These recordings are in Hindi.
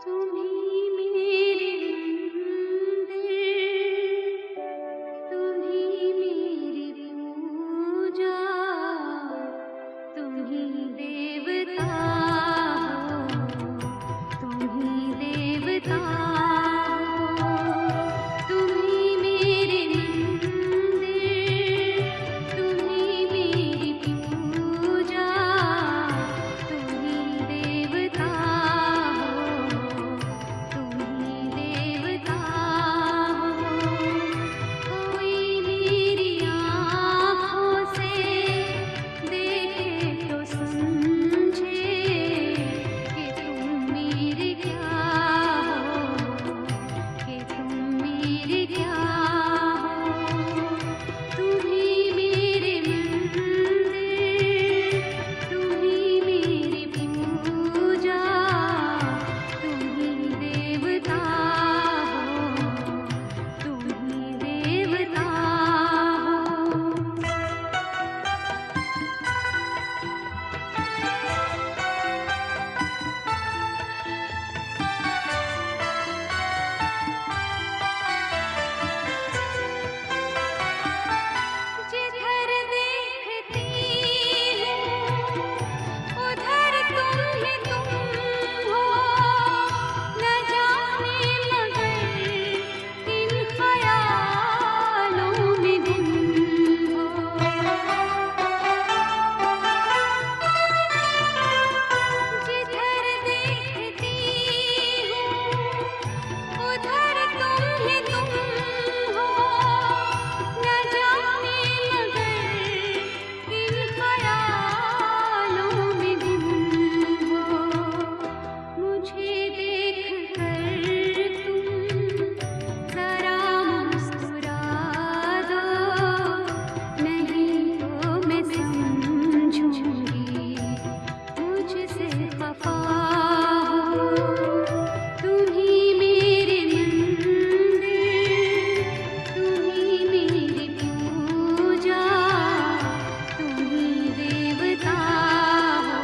तुम्ही मेरे मंदिर, तुम्ही मेरी पूजा, तुम्ही देवता हो, तुम्ही देवता हो। तुम्ही मेरे मंदिर, तुम्ही मेरी पूजा, तुम्ही देवता हो, तुम्ही देवता हो। कोई मेरी आँखों से देखे तो समझे कि तुम मेरे क्या हो, कि तुम मेरे क्या हो। तुम्ही मेरे मंदिर, तुम्ही मेरी पूजा, तुम्ही देवता हो, तुम्ही देवता हो। जिधर देखती हूँ उधर तुम ही तुम हो, न जाने मगर किन ख्यालों में गुम हो। जिधर देखती हूँ उधर तुम ही तुम हो, न जाने मगर किन ख्यालों में गुम हो। मुझे देखकर तुम जरा मुस्कुरा दो, नहीं तो मैं समझूंगी मुझसे खफा हो। तुम्ही मेरे मंदिर, तुम्ही मेरी पूजा, तुम्ही देवता हो,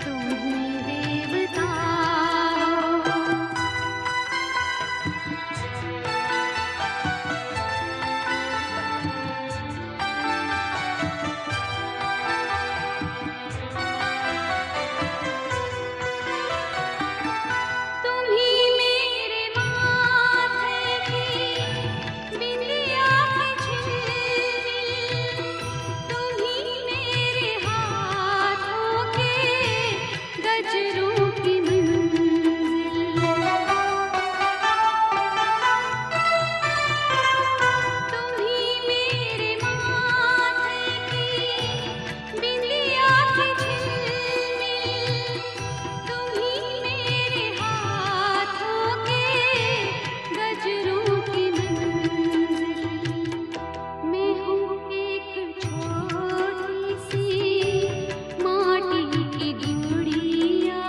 तुम्ही देवता हो। तुम्ही मेरे माथे की बिंदिया की झिलमिल, तुम्ही मेरे हाथों के गजरों की मंजिल। तुम्ही मेरे माथे की बिंदिया की झिलमिल, तुम्ही मेरे हाथों के गजरों की मंजिल। मैं हूँ एक छोटी सी माटी की गुड़िया,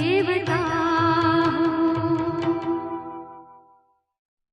देवता